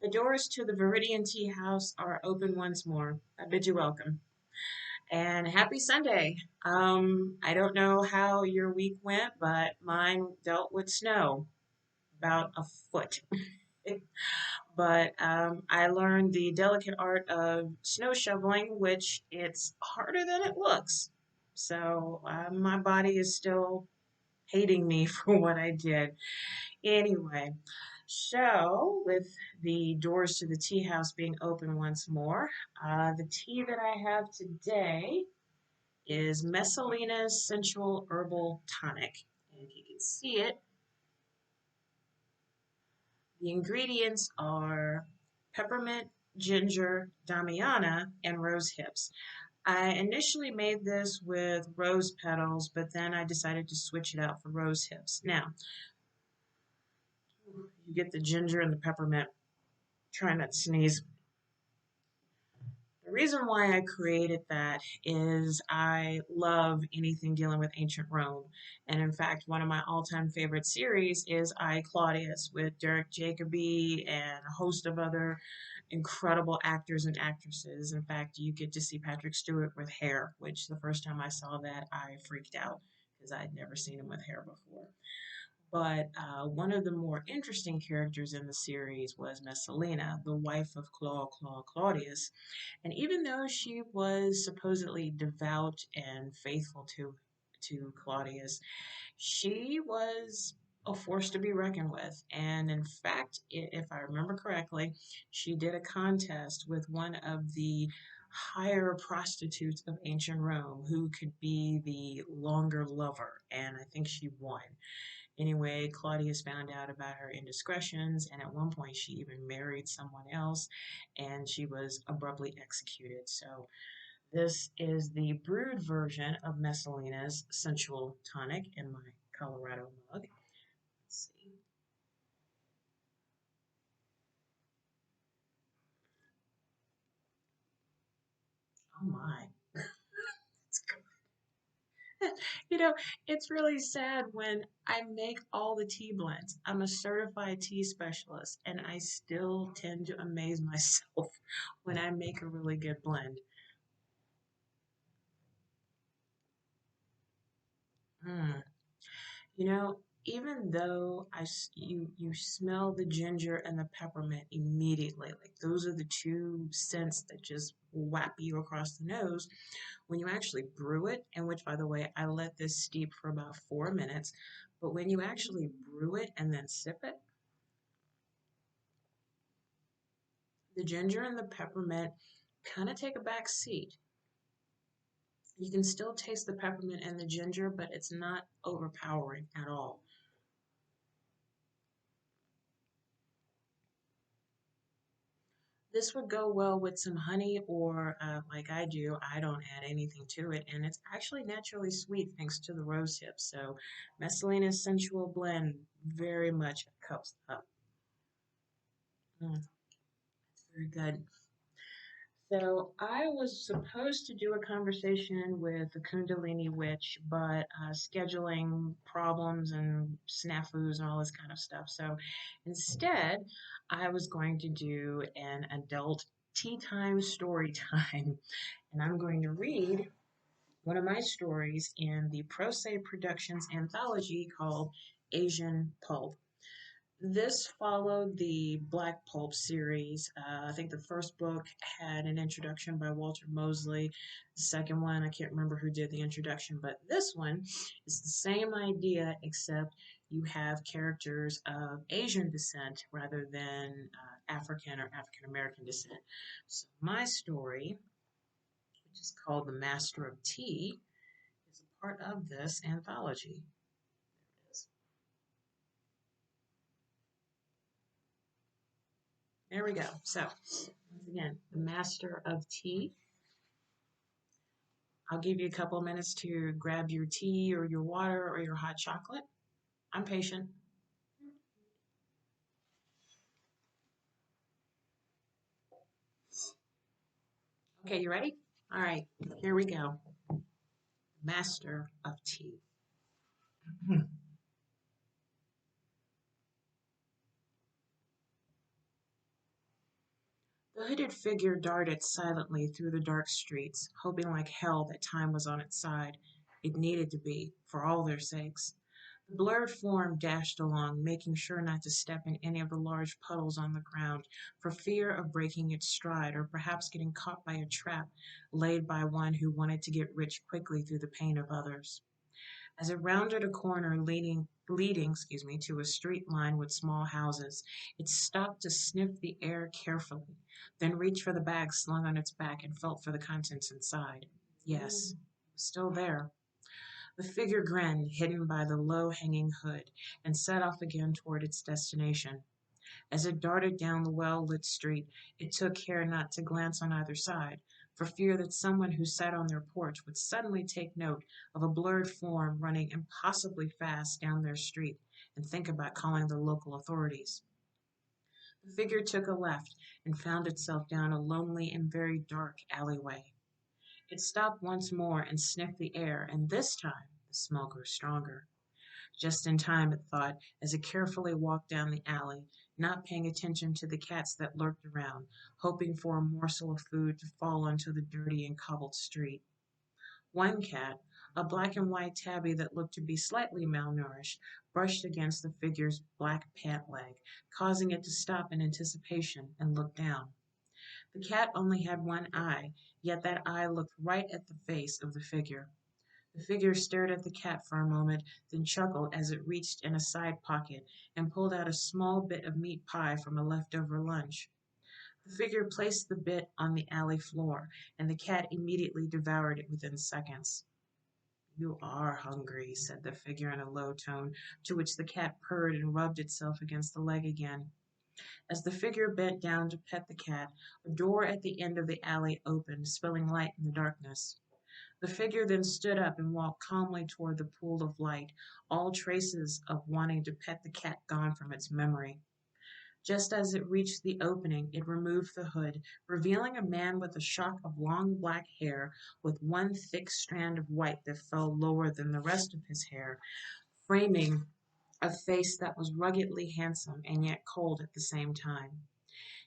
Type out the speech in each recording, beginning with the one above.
The doors to the Viridian Tea House are open once more. I bid you welcome. And happy Sunday. I don't know how your week went, but mine dealt with snow, about a foot. But I learned the delicate art of snow shoveling, which it's harder than it looks. So my body is still hating me for what I did. Anyway, so with the doors to the tea house being open once more, the tea that I have today is Messalina's Sensual Herbal Tonic. And if you can see it, the ingredients are peppermint, ginger, damiana, and rose hips. I initially made this with rose petals, but then I decided to switch it out for rose hips. Now, you get the ginger and the peppermint. Try not to sneeze. The reason why I created that is I love anything dealing with ancient Rome. And in fact, one of my all-time favorite series is I, Claudius with Derek Jacobi and a host of other incredible actors and actresses. In fact, you get to see Patrick Stewart with hair, which the first time I saw that, I freaked out because I'd never seen him with hair before. But one of the more interesting characters in the series was Messalina, the wife of Claudius. And even though she was supposedly devout and faithful to Claudius, she was a force to be reckoned with. And in fact, if I remember correctly, she did a contest with one of the higher prostitutes of ancient Rome who could be the longer lover. And I think she won. Anyway, Claudius found out about her indiscretions, and at one point she even married someone else, and she was abruptly executed. So, this is the brewed version of Messalina's Sensual Tonic in my Colorado mug. Let's see. Oh my. It's good. You know, it's really sad when I make all the tea blends. I'm a certified tea specialist, and I still tend to amaze myself when I make a really good blend. Mm. You know, even though you smell the ginger and the peppermint immediately, like those are the two scents that just whap you across the nose. When you actually brew it, and which by the way, I let this steep for about 4 minutes, but when you actually brew it and then sip it, the ginger and the peppermint kind of take a back seat. You can still taste the peppermint and the ginger, but it's not overpowering at all. This would go well with some honey, or like I do, I don't add anything to it, and it's actually naturally sweet thanks to the rose hips. So, Messalina's Sensual Blend very much cups up. It's very good. So, I was supposed to do a conversation with the Kundalini witch, but scheduling problems and snafus and all this kind of stuff. So, instead, I was going to do an adult tea time story time. And I'm going to read one of my stories in the ProSe Productions anthology called Asian Pulp. This followed the Black Pulp series. I think the first book had an introduction by Walter Mosley. The second one, I can't remember who did the introduction, but this one is the same idea, except you have characters of Asian descent rather than African or African American descent. So my story, which is called The Master of Tea, is a part of this anthology. There it is. There we go. So, once again, The Master of Tea. I'll give you a couple of minutes to grab your tea or your water or your hot chocolate. I'm patient. Okay, you ready? All right, here we go. Master of Tea. The hooded figure darted silently through the dark streets, hoping like hell that time was on its side. It needed to be, for all their sakes. The blurred form dashed along, making sure not to step in any of the large puddles on the ground, for fear of breaking its stride or perhaps getting caught by a trap laid by one who wanted to get rich quickly through the pain of others. As it rounded a corner leading to a street lined with small houses, it stopped to sniff the air carefully, then reached for the bag slung on its back and felt for the contents inside. Yes, it was still there. The figure grinned, hidden by the low-hanging hood, and set off again toward its destination. As it darted down the well-lit street, it took care not to glance on either side, for fear that someone who sat on their porch would suddenly take note of a blurred form running impossibly fast down their street and think about calling the local authorities. The figure took a left and found itself down a lonely and very dark alleyway. It stopped once more and sniffed the air, and this time the smell grew stronger. Just in time, it thought, as it carefully walked down the alley, not paying attention to the cats that lurked around, hoping for a morsel of food to fall onto the dirty and cobbled street. One cat, a black and white tabby that looked to be slightly malnourished, brushed against the figure's black pant leg, causing it to stop in anticipation and look down. The cat only had one eye, yet that eye looked right at the face of the figure. The figure stared at the cat for a moment, then chuckled as it reached in a side pocket and pulled out a small bit of meat pie from a leftover lunch. The figure placed the bit on the alley floor, and the cat immediately devoured it within seconds. "You are hungry," said the figure in a low tone, to which the cat purred and rubbed itself against the leg again. As the figure bent down to pet the cat, a door at the end of the alley opened, spilling light in the darkness. The figure then stood up and walked calmly toward the pool of light, all traces of wanting to pet the cat gone from its memory. Just as it reached the opening, it removed the hood, revealing a man with a shock of long black hair, with one thick strand of white that fell lower than the rest of his hair, framing a face that was ruggedly handsome and yet cold at the same time.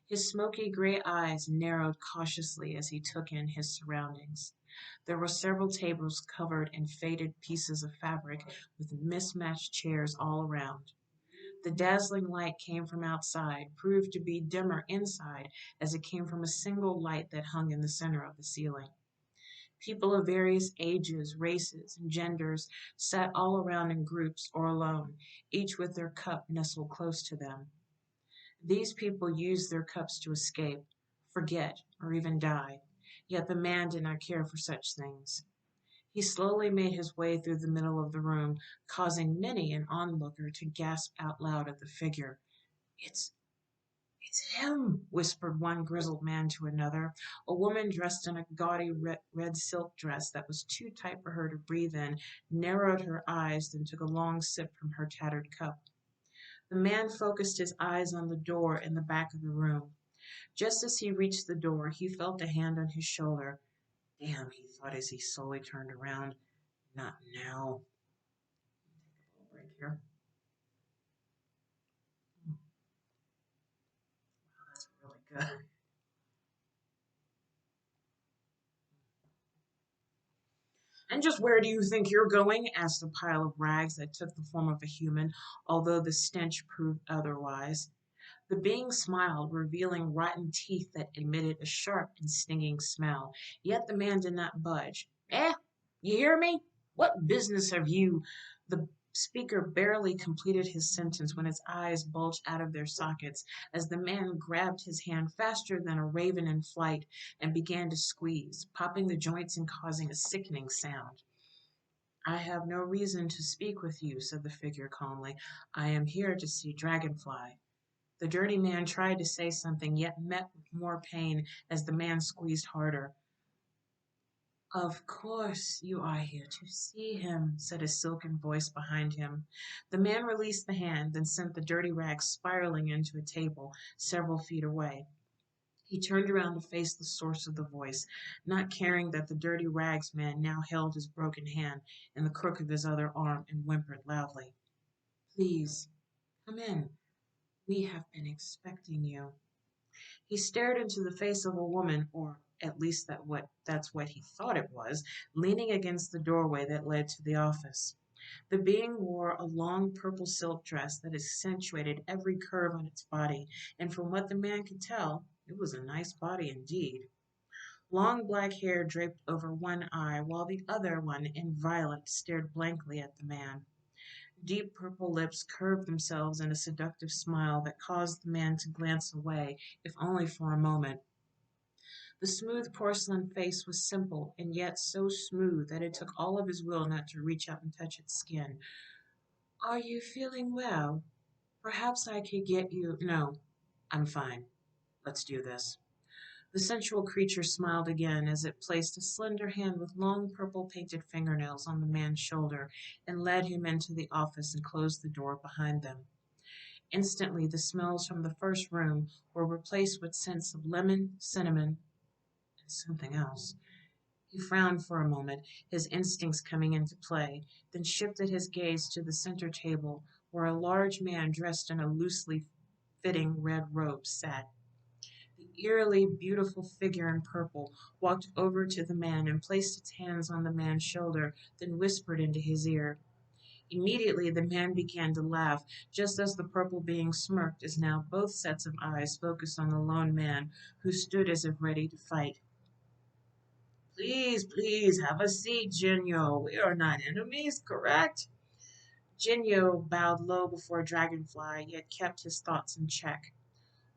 His smoky gray eyes narrowed cautiously as he took in his surroundings. There were several tables covered in faded pieces of fabric, with mismatched chairs all around. The dazzling light came from outside, proved to be dimmer inside as it came from a single light that hung in the center of the ceiling. People of various ages, races, and genders sat all around in groups or alone, each with their cup nestled close to them. These people used their cups to escape, forget, or even die, yet the man did not care for such things. He slowly made his way through the middle of the room, causing many an onlooker to gasp out loud at the figure. It's it's him, whispered one grizzled man to another. A woman dressed in a gaudy red silk dress that was too tight for her to breathe in narrowed her eyes, then took a long sip from her tattered cup. The man focused his eyes on the door in the back of the room. Just as he reached the door, he felt a hand on his shoulder. Damn, he thought as he slowly turned around. Not now. Take a little break here. Wow, that's really good. And just where do you think you're going? Asked a pile of rags that took the form of a human, although the stench proved otherwise. The being smiled, revealing rotten teeth that emitted a sharp and stinging smell. Yet the man did not budge. You hear me? What business have you? The speaker barely completed his sentence when his eyes bulged out of their sockets as the man grabbed his hand faster than a raven in flight and began to squeeze, popping the joints and causing a sickening sound. "I have no reason to speak with you," said the figure calmly. "I am here to see Dragonfly." The dirty man tried to say something, yet met with more pain as the man squeezed harder. "Of course you are here to see him," said a silken voice behind him. The man released the hand, then sent the dirty rag spiraling into a table several feet away. He turned around to face the source of the voice, not caring that the dirty rags man now held his broken hand in the crook of his other arm and whimpered loudly. "Please, come in. We have been expecting you." He stared into the face of a woman, or at least that's what he thought it was, leaning against the doorway that led to the office. The being wore a long purple silk dress that accentuated every curve on its body, and from what the man could tell, it was a nice body indeed. Long black hair draped over one eye, while the other one, in violet, stared blankly at the man. Deep purple lips curved themselves in a seductive smile that caused the man to glance away, if only for a moment. The smooth porcelain face was simple, and yet so smooth that it took all of his will not to reach out and touch its skin. Are you feeling well? Perhaps I could get you. No, I'm fine. Let's do this. The sensual creature smiled again as it placed a slender hand with long purple painted fingernails on the man's shoulder and led him into the office and closed the door behind them. Instantly, the smells from the first room were replaced with scents of lemon, cinnamon, and something else. He frowned for a moment, his instincts coming into play, then shifted his gaze to the center table, where a large man dressed in a loosely fitting red robe sat. The eerily beautiful figure in purple walked over to the man and placed its hands on the man's shoulder, then whispered into his ear. Immediately the man began to laugh, just as the purple being smirked as now both sets of eyes focused on the lone man, who stood as if ready to fight. Please, please, have a seat, Jinyo. We are not enemies, correct? Jinyo bowed low before Dragonfly, yet kept his thoughts in check.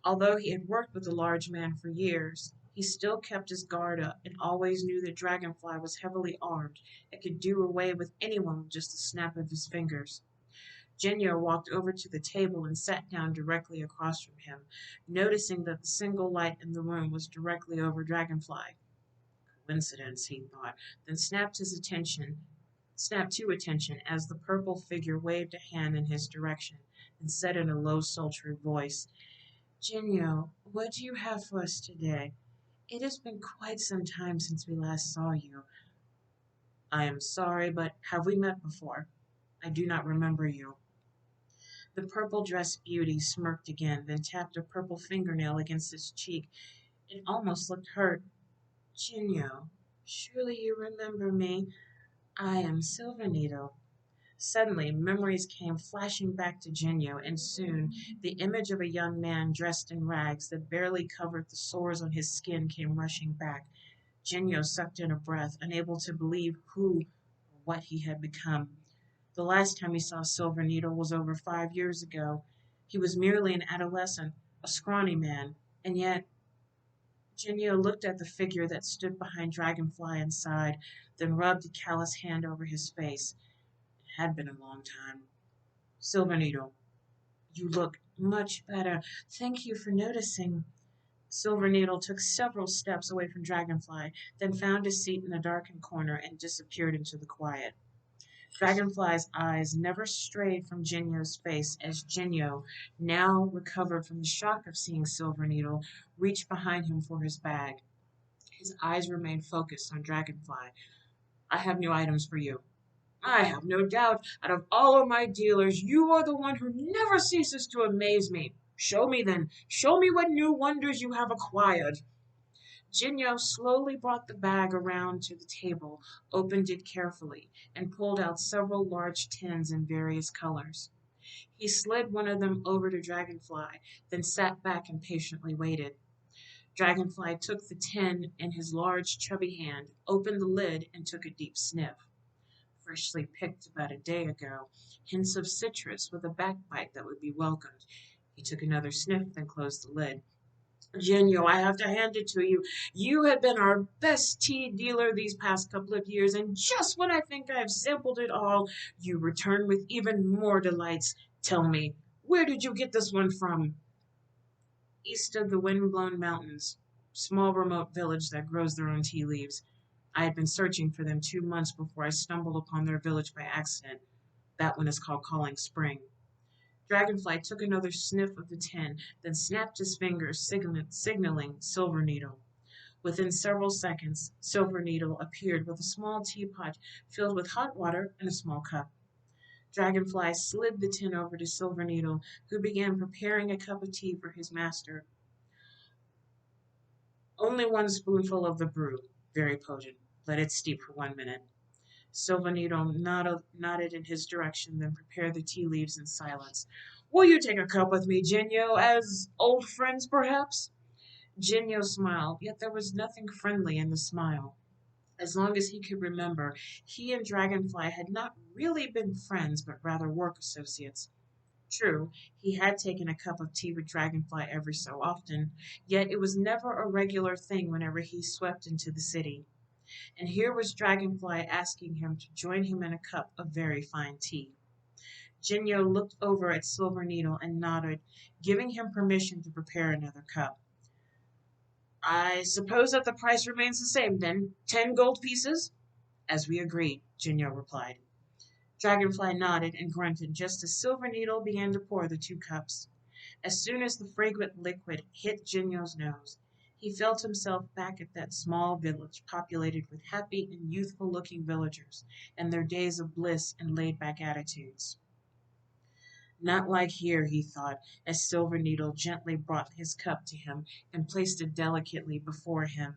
Although he had worked with the large man for years, he still kept his guard up and always knew that Dragonfly was heavily armed and could do away with anyone with just a snap of his fingers. Jinyo walked over to the table and sat down directly across from him, noticing that the single light in the room was directly over Dragonfly. Coincidence, he thought, then snapped to attention as the purple figure waved a hand in his direction and said in a low, sultry voice, Jinyo, what do you have for us today? It has been quite some time since we last saw you. I am sorry, but have we met before? I do not remember you. The purple dressed beauty smirked again, then tapped a purple fingernail against his cheek. It almost looked hurt. Jinyo, surely you remember me. I am Silver Needle. Suddenly, memories came flashing back to Jinyo, and soon the image of a young man dressed in rags that barely covered the sores on his skin came rushing back. Jinyo sucked in a breath, unable to believe who or what he had become. The last time he saw Silver Needle was over 5 years ago. He was merely an adolescent, a scrawny man, and yet Jinyo looked at the figure that stood behind Dragonfly and sighed, then rubbed a callous hand over his face. It had been a long time. Silver Needle, you look much better. Thank you for noticing. Silver Needle took several steps away from Dragonfly, then found a seat in a darkened corner and disappeared into the quiet. Dragonfly's eyes never strayed from Jinyo's face as Jinyo, now recovered from the shock of seeing Silver Needle, reached behind him for his bag. His eyes remained focused on Dragonfly. I have new items for you. I have no doubt, out of all of my dealers, you are the one who never ceases to amaze me. Show me then. Show me what new wonders you have acquired. Jinyo slowly brought the bag around to the table, opened it carefully, and pulled out several large tins in various colors. He slid one of them over to Dragonfly, then sat back and patiently waited. Dragonfly took the tin in his large, chubby hand, opened the lid, and took a deep sniff. Freshly picked about a day ago, hints of citrus with a backbite that would be welcomed. He took another sniff, then closed the lid. Genio, I have to hand it to you. You have been our best tea dealer these past couple of years, and just when I think I have sampled it all, you return with even more delights. Tell me, where did you get this one from? East of the wind-blown mountains, small remote village that grows their own tea leaves. I had been searching for them 2 months before I stumbled upon their village by accident. That one is called Calling Spring. Dragonfly took another sniff of the tin, then snapped his fingers, signaling Silver Needle. Within several seconds, Silver Needle appeared with a small teapot filled with hot water and a small cup. Dragonfly slid the tin over to Silver Needle, who began preparing a cup of tea for his master. Only one spoonful of the brew, very potent. Let it steep for 1 minute. Silvanito nodded in his direction, then prepared the tea leaves in silence. Will you take a cup with me, Genio, as old friends, perhaps? Genio smiled, yet there was nothing friendly in the smile. As long as he could remember, he and Dragonfly had not really been friends, but rather work associates. True, he had taken a cup of tea with Dragonfly every so often, yet it was never a regular thing whenever he swept into the city. And here was Dragonfly asking him to join him in a cup of very fine tea. Jinyo looked over at Silver Needle and nodded, giving him permission to prepare another cup. I suppose that the price remains the same then, 10 gold pieces? As we agreed, Jinyo replied. Dragonfly nodded and grunted just as Silver Needle began to pour the 2 cups. As soon as the fragrant liquid hit Jinyo's nose, he felt himself back at that small village populated with happy and youthful looking villagers and their days of bliss and laid back attitudes. Not like here, he thought, as Silver Needle gently brought his cup to him and placed it delicately before him.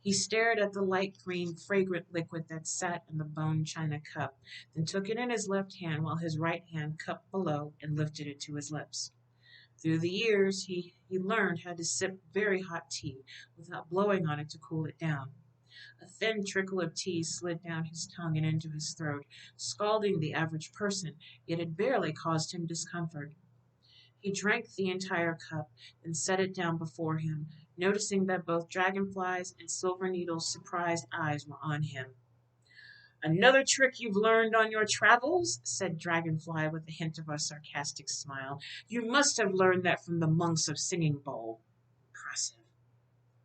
He stared at the light green, fragrant liquid that sat in the bone china cup, then took it in his left hand while his right hand cupped below and lifted it to his lips. Through the years, he learned how to sip very hot tea without blowing on it to cool it down. A thin trickle of tea slid down his tongue and into his throat, scalding the average person, yet it barely caused him discomfort. He drank the entire cup, then set it down before him, noticing that both Dragonfly's and Silver Needle's surprised eyes were on him. Another trick you've learned on your travels? Said Dragonfly with a hint of a sarcastic smile. You must have learned that from the monks of Singing Bowl. Impressive.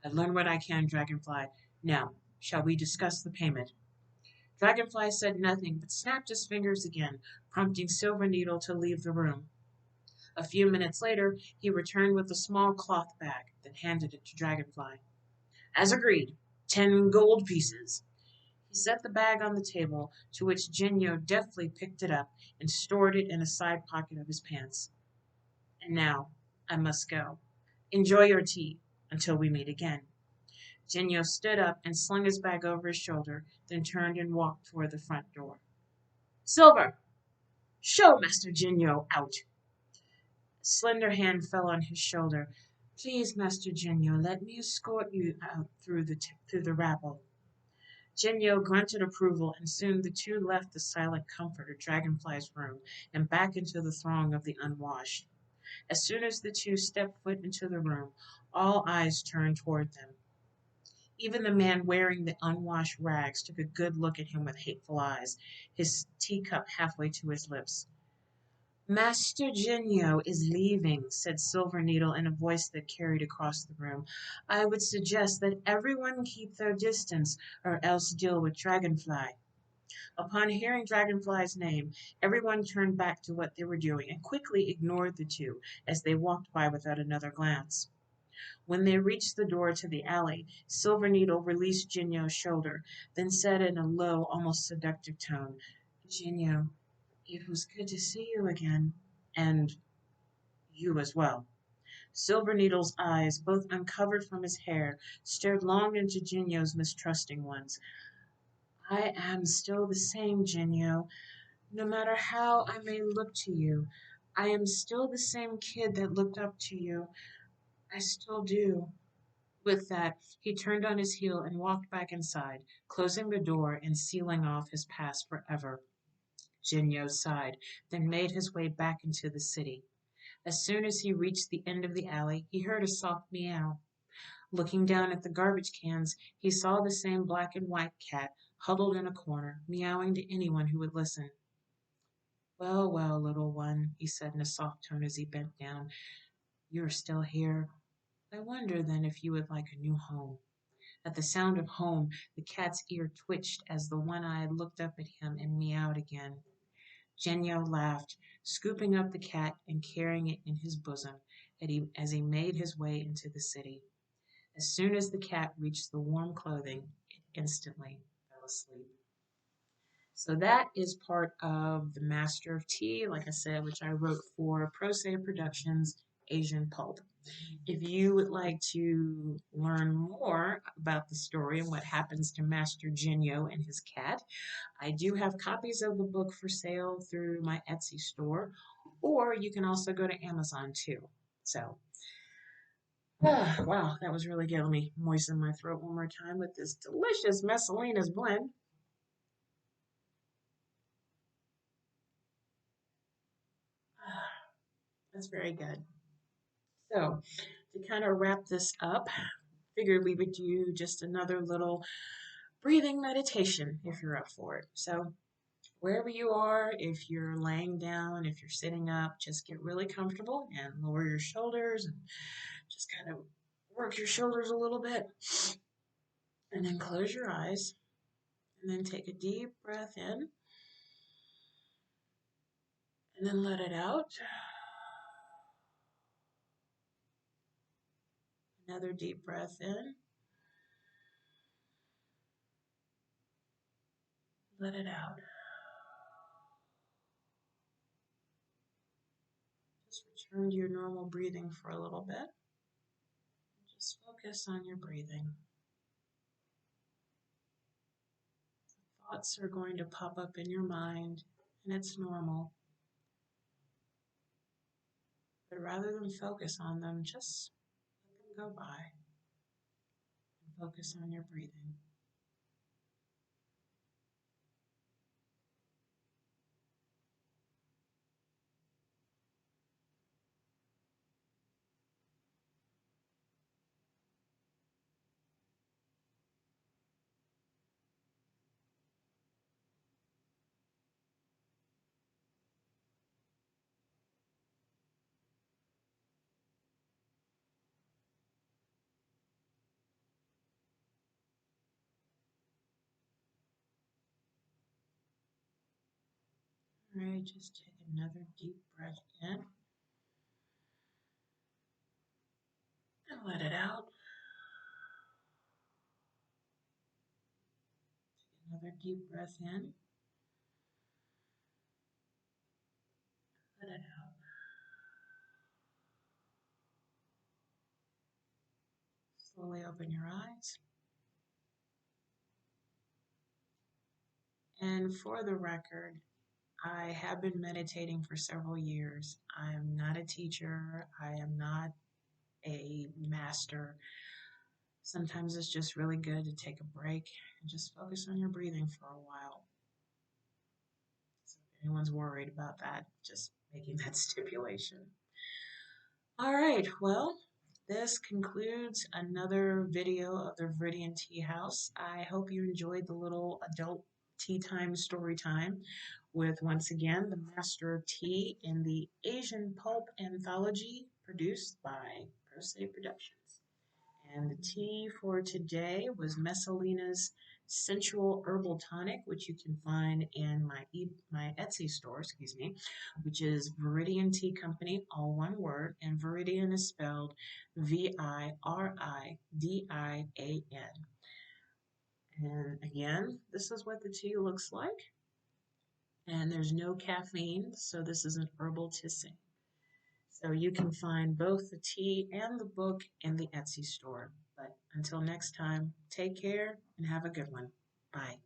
I learn what I can, Dragonfly. Now, shall we discuss the payment? Dragonfly said nothing, but snapped his fingers again, prompting Silver Needle to leave the room. A few minutes later, he returned with a small cloth bag, then handed it to Dragonfly. As agreed, 10 gold pieces. He set the bag on the table, to which Jinyo deftly picked it up and stored it in a side pocket of his pants. And now, I must go. Enjoy your tea until we meet again. Jinyo stood up and slung his bag over his shoulder, then turned and walked toward the front door. Silver, show Master Jinyo out. A slender hand fell on his shoulder. Please, Master Jinyo, let me escort you out through the rabble. Jinyo grunted approval, and soon the two left the silent comfort of Dragonfly's room and back into the throng of the unwashed. As soon as the two stepped foot into the room, all eyes turned toward them. Even the man wearing the unwashed rags took a good look at him with hateful eyes, his teacup halfway to his lips. Master Jinyo is leaving, said Silver Needle in a voice that carried across the room. I would suggest that everyone keep their distance or else deal with Dragonfly. Upon hearing Dragonfly's name, everyone turned back to what they were doing and quickly ignored the two as they walked by without another glance. When they reached the door to the alley, Silver Needle released Jinyo's shoulder, then said in a low, almost seductive tone, Jinyo, it was good to see you again. And you as well. Silver Needle's eyes, both uncovered from his hair, stared long into Jinyo's mistrusting ones. I am still the same, Jinyo. No matter how I may look to you, I am still the same kid that looked up to you. I still do. With that, he turned on his heel and walked back inside, closing the door and sealing off his past forever. Jinyo sighed, then made his way back into the city. As soon as he reached the end of the alley, he heard a soft meow. Looking down at the garbage cans, he saw the same black and white cat huddled in a corner, meowing to anyone who would listen. Well, well, little one, he said in a soft tone as he bent down, you are still here. I wonder then if you would like a new home. At the sound of home, the cat's ear twitched as the one-eyed looked up at him and meowed again. Genyo laughed, scooping up the cat and carrying it in his bosom as he made his way into the city. As soon as the cat reached the warm clothing, it instantly fell asleep. So that is part of The Master of Tea, like I said, which I wrote for ProSe Productions, Asian Pulp. If you would like to learn more about the story and what happens to Master Genio and his cat, I do have copies of the book for sale through my Etsy store, or you can also go to Amazon too. So, wow, that was really good. Let me moisten my throat one more time with this delicious Messalina's blend. That's very good. So, to kind of wrap this up, figured we would do just another little breathing meditation if you're up for it. So, wherever you are, if you're laying down, if you're sitting up, just get really comfortable and lower your shoulders and just kind of work your shoulders a little bit. And then close your eyes and then take a deep breath in and then let it out. Another deep breath in, let it out. Just return to your normal breathing for a little bit. Just focus on your breathing. Thoughts are going to pop up in your mind, and it's normal. But rather than focus on them, just let them go by and focus on your breathing. All right, just take another deep breath in and let it out. Another deep breath in, let it out. Slowly open your eyes. And for the record, I have been meditating for several years. I am not a teacher. I am not a master. Sometimes it's just really good to take a break and just focus on your breathing for a while. So if anyone's worried about that, just making that stipulation. All right, well, this concludes another video of the Viridian Tea House. I hope you enjoyed the little adult tea time story time with, once again, the Master of Tea in the Asian Pulp anthology produced by ProSe Productions. And the tea for today was Messalina's Sensual Herbal Tonic, which you can find in my Etsy store, which is Viridian Tea Company, all one word, and Viridian is spelled Viridian. And again, this is what the tea looks like. And there's no caffeine, so this is an herbal tisane. So you can find both the tea and the book in the Etsy store. But until next time, take care and have a good one. Bye.